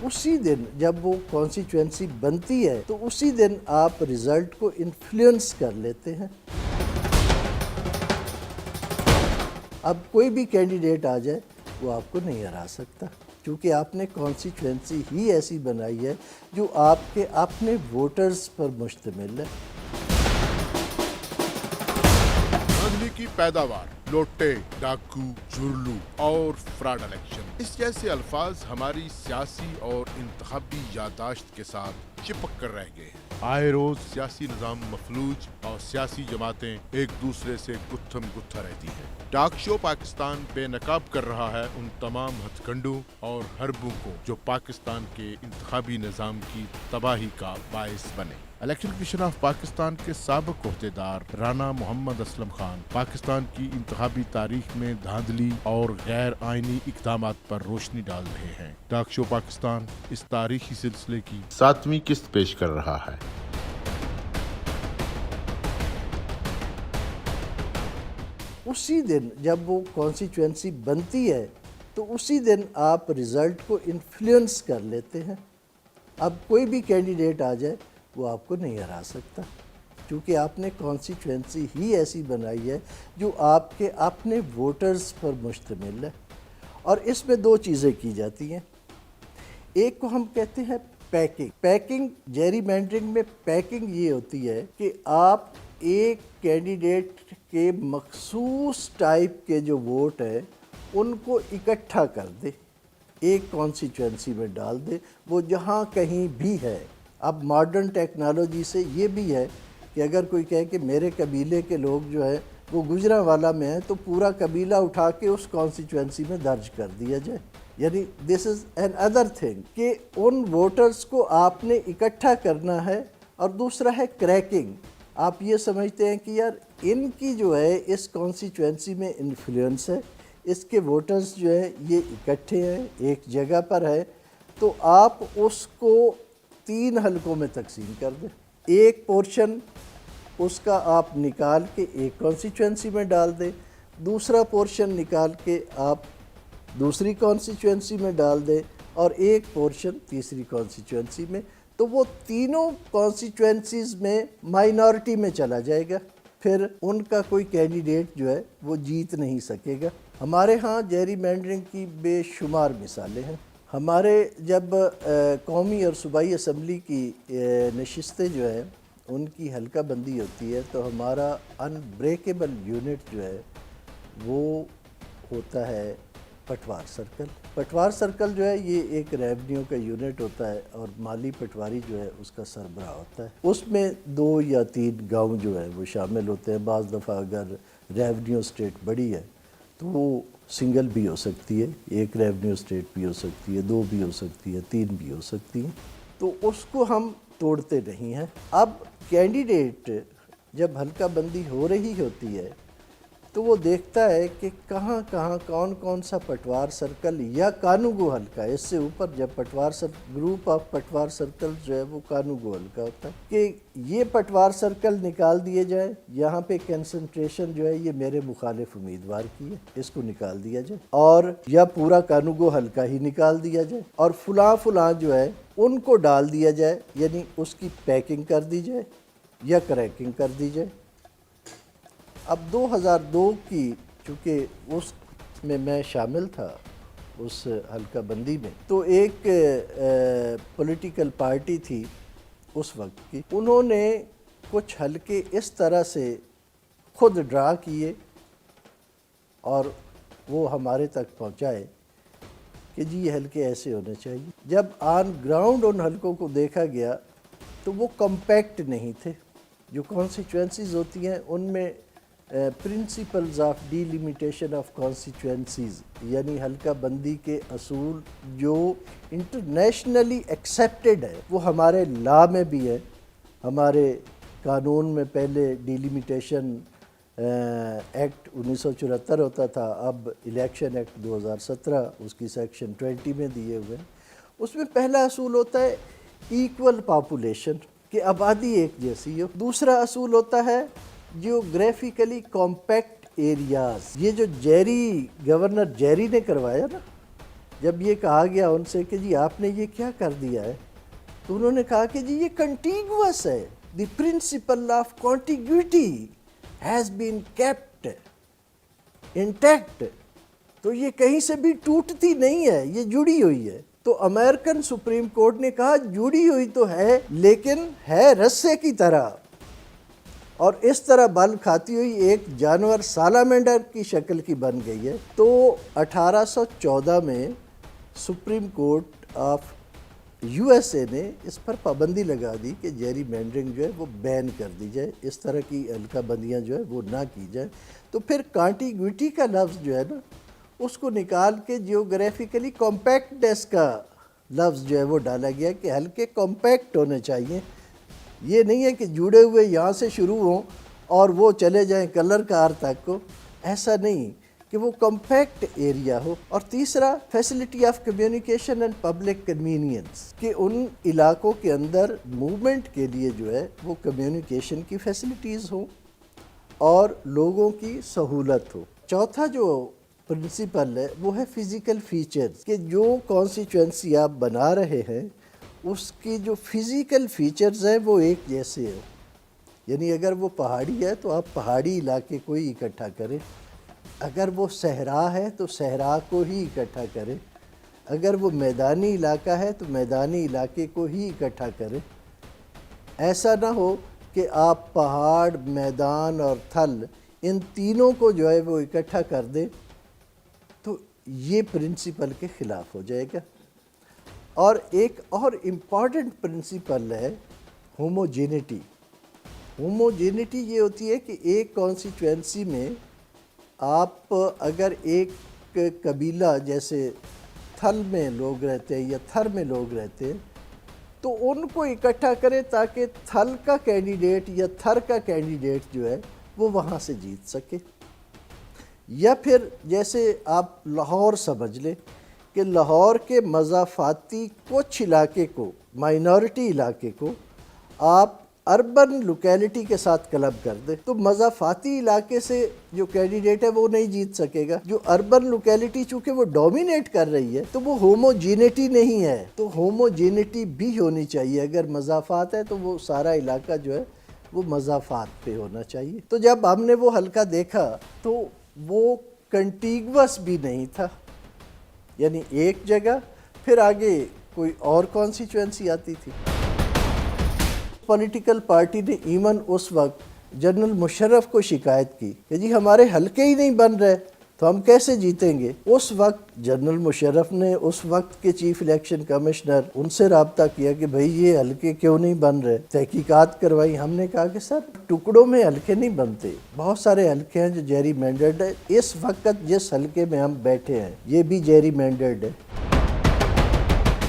उसी दिन जब वो कॉन्स्टिट्यूएंसी बनती है तो उसी दिन आप रिजल्ट को इन्फ्लुएंस कर लेते हैं। अब कोई भी कैंडिडेट आ जाए वो आपको नहीं हरा सकता, क्योंकि आपने कॉन्स्टिट्यूएंसी ही ऐसी बनाई है जो आपके अपने वोटर्स पर मुश्तमिल है। धांधली की पैदावार, लोटे, डाकू, जुर्लू और फ्रॉड इलेक्शन, इस जैसे अल्फाज हमारी सियासी और इंतखाबी यादाश्त के साथ चिपक कर रह गए हैं। आए रोज सियासी निजाम मफलूज और सियासी जमातें एक दूसरे से गुत्थम गुत्था रहती हैं। टॉक शो पाकिस्तान बेनकाब कर रहा है उन तमाम हथकंडों और हरबों को जो पाकिस्तान के इंतखाबी निजाम की तबाही का बायस बने। इलेक्शन कमीशन ऑफ पाकिस्तान के साबिक ओहदेदार राना मोहम्मद असलम खान पाकिस्तान की इंतखाबी तारीख में धांधली और गैर आईनी इकदामात पर रोशनी डाल रहे हैं। टॉक शो पाकिस्तान इस तारीखी सिलसिले की 7वीं किस्त पेश कर रहा है। उसी दिन जब वो कॉन्स्टिट्यूएंसी बनती है तो उसी दिन आप रिजल्ट को इन्फ्लुएंस कर लेते हैं। अब कोई भी कैंडिडेट आ जाए वो आपको नहीं हरा सकता, क्योंकि आपने कॉन्स्टिट्यूएंसी ही ऐसी बनाई है जो आपके अपने वोटर्स पर मुश्तमिल है। और इसमें दो चीज़ें की जाती हैं। एक को हम कहते हैं पैकिंग जेरीमैंडरिंग में पैकिंग ये होती है कि आप एक कैंडिडेट के मखसूस टाइप के जो वोट है उनको इकट्ठा कर दे, एक कॉन्स्टिट्यूएंसी में डाल दे, वो जहाँ कहीं भी है। अब मॉडर्न टेक्नोलॉजी से ये भी है कि अगर कोई कहे कि मेरे कबीले के लोग जो है वो गुजरांवाला में है तो पूरा कबीला उठा के उस कॉन्स्टिट्यूएंसी में दर्ज कर दिया जाए। यानी this is an other thing कि उन वोटर्स को आपने इकट्ठा करना है। और दूसरा है क्रैकिंग। आप ये समझते हैं कि यार इनकी जो है इस कॉन्स्टिट्यूएंसी में इन्फ्लुएंस है, इसके वोटर्स जो है ये इकट्ठे हैं, एक जगह पर है, तो आप उसको 3 हलकों में तकसीम कर दें। एक पोर्शन उसका आप निकाल के एक कॉन्स्टिट्यूएंसी में डाल दें, दूसरा पोर्शन निकाल के आप दूसरी कॉन्स्टिट्यूएंसी में डाल दें और एक पोर्शन तीसरी कॉन्स्टिट्यूएंसी में, तो वो तीनों कॉन्स्टिट्यूएंसीज़ में माइनॉरिटी में चला जाएगा। फिर उनका कोई कैंडिडेट जो है वो जीत नहीं सकेगा। हमारे यहाँ जेरीमैंडरिंग की बेशुमार मिसालें हैं। हमारे जब कौमी और सूबाई असम्बली की नशिस्तें जो हैं उनकी हल्का बंदी होती है तो हमारा अनब्रेकेबल यूनिट जो है वो होता है पटवार सर्कल। पटवार सर्कल जो है ये एक रेवेन्यू का यूनिट होता है और माली पटवारी जो है उसका सरबराह होता है। उसमें 2 या 3 गांव जो है वो शामिल होते हैं। बाज़ दफ़ा अगर रेवेन्यू स्टेट बड़ी है तो वो सिंगल भी हो सकती है, एक रेवेन्यू स्टेट भी हो सकती है, 2 भी हो सकती है, 3 भी हो सकती हैं, तो उसको हम तोड़ते नहीं हैं। अब कैंडिडेट जब हल्का बंदी हो रही होती है तो वो देखता है कि कहाँ कहाँ कौन कौन सा पटवार सर्कल या कानूगो हल्का है। इससे ऊपर जब ग्रुप ऑफ पटवार सर्कल जो है वो कानूगो हल्का होता है कि ये पटवार सर्कल निकाल दिए जाए, यहाँ पे कंसंट्रेशन जो है ये मेरे मुखालिफ उम्मीदवार की है, इसको निकाल दिया जाए, और या पूरा कानूगो हल्का ही निकाल दिया जाए और फुलां जो है उनको डाल दिया जाए, यानी उसकी पैकिंग कर दी जाए या क्रैकिंग कर दी जाए। अब 2002 की, चूँकि उसमें मैं शामिल था उस हल्का बंदी में, तो एक पॉलिटिकल पार्टी थी उस वक्त की, उन्होंने कुछ हल्के इस तरह से खुद ड्रा किए और वो हमारे तक पहुंचाए कि जी ये हल्के ऐसे होने चाहिए। जब ऑन ग्राउंड उन हल्कों को देखा गया तो वो कॉम्पैक्ट नहीं थे। जो कॉन्स्टिट्यूएंसीज़ होती हैं उनमें principles of delimitation of constituencies यानी हल्का बंदी के असूल जो इंटरनेशनली एक्सेप्टेड है वो हमारे लॉ में भी है। हमारे कानून में पहले डिलिमिटेशन एक्ट 1974 होता था, अब इलेक्शन एक्ट 2017 उसकी सेक्शन 20 में दिए हुए हैं। उसमें पहला असूल होता है इक्वल पॉपुलेशन कि आबादी एक जैसी हो। दूसरा असूल होता है जियोग्राफिकली कॉम्पैक्ट एरियाज़। ये जो गवर्नर जेरी ने करवाया ना, جب یہ کہا گیا ان سے کہ جی آپ نے یہ کیا کر دیا ہے، تو انہوں نے کہا کہ جی یہ کنٹیگوس ہے، the principle of contiguity has been kept intact, تو یہ کہیں سے بھی ٹوٹتی نہیں ہے، یہ جڑی ہوئی ہے۔ تو امریکن سپریم کورٹ نے کہا جڑی ہوئی تو ہے لیکن ہے رسے کی طرح، اور اس طرح بل کھاتی ہوئی ایک جانور سالامینڈر کی شکل کی بن گئی ہے۔ تو 1814 میں supreme court of U S A نے اس پر پابندی لگا دی کہ جیری مینڈرنگ جو ہے وہ بین کر دی جائے، اس طرح کی حلقہ بندیاں جو ہے وہ نہ کی جائیں۔ تو پھر کانٹیگوٹی کا لفظ جو ہے نا اس کو نکال کے جیوگرافیکلی کمپیکٹنس کا لفظ جو ہے وہ ڈالا گیا کہ ہلکے کمپیکٹ ہونے چاہیے، یہ نہیں ہے کہ جڑے ہوئے یہاں سے شروع ہوں اور وہ چلے جائیں کلر کار تک کو، ایسا نہیں، کہ وہ کمپیکٹ ایریا ہو۔ اور تیسرا facility of communication and public convenience, کہ ان علاقوں کے اندر موومنٹ کے لیے جو ہے وہ کمیونیکیشن کی فیسلٹیز ہوں اور لوگوں کی سہولت ہو۔ چوتھا جو پرنسپل ہے وہ ہے فزیکل فیچرز، کہ جو کانسٹیچوئنسی آپ بنا رہے ہیں اس کی جو فزیکل فیچرز ہیں وہ ایک جیسے ہیں، یعنی اگر وہ پہاڑی ہے تو آپ پہاڑی علاقے کو ہی اکٹھا کریں، اگر وہ صحرا ہے تو صحرا کو ہی اکٹھا کریں، اگر وہ میدانی علاقہ ہے تو میدانی علاقے کو ہی اکٹھا کریں۔ ایسا نہ ہو کہ آپ پہاڑ، میدان اور تھل ان تینوں کو جو ہے وہ اکٹھا کر دیں، تو یہ پرنسپل کے خلاف ہو جائے گا۔ اور ایک اور امپورٹنٹ پرنسپل ہے ہوموجینٹی۔ ہوموجینٹی یہ ہوتی ہے کہ ایک کانسٹیچوئنسی میں آپ اگر ایک قبیلہ جیسے تھل میں لوگ رہتے ہیں یا تھر میں لوگ رہتے ہیں تو ان کو اکٹھا کریں تاکہ تھل کا کینڈیڈیٹ یا تھر کا کینڈیڈیٹ جو ہے وہ وہاں سے جیت سکے۔ یا پھر جیسے آپ لاہور سمجھ لیں کہ لاہور کے مضافاتی کچھ علاقے کو، مائنورٹی علاقے کو آپ اربن لوکیلٹی کے ساتھ کلب کر دیں، تو مضافاتی علاقے سے جو کینڈیڈیٹ ہے وہ نہیں جیت سکے گا۔ جو اربن لوکیلٹی چونکہ وہ ڈومینیٹ کر رہی ہے تو وہ ہوموجینٹی نہیں ہے، تو ہوموجینٹی بھی ہونی چاہیے۔ اگر مضافات ہے تو وہ سارا علاقہ جو ہے وہ مضافات پہ ہونا چاہیے۔ تو جب ہم نے وہ حلقہ دیکھا تو وہ کنٹیگوس بھی نہیں تھا، یعنی ایک جگہ پھر آگے کوئی اور کانسٹیچوئنسی آتی تھی۔ پولیٹیکل پارٹی نے ایون اس وقت جنرل مشرف کو شکایت کی کہ جی ہمارے حلقے ہی نہیں بن رہے تو ہم کیسے جیتیں گے۔ اس وقت جنرل مشرف نے اس وقت کے چیف الیکشن کمشنر ان سے رابطہ کیا کہ بھئی یہ حلقے کیوں نہیں بن رہے، تحقیقات کروائی۔ ہم نے کہا کہ سر ٹکڑوں میں حلقے نہیں بنتے، بہت سارے حلقے ہیں جو جیری مینڈرڈ ہے، اس وقت جس حلقے میں ہم بیٹھے ہیں یہ بھی جیری مینڈرڈ ہے۔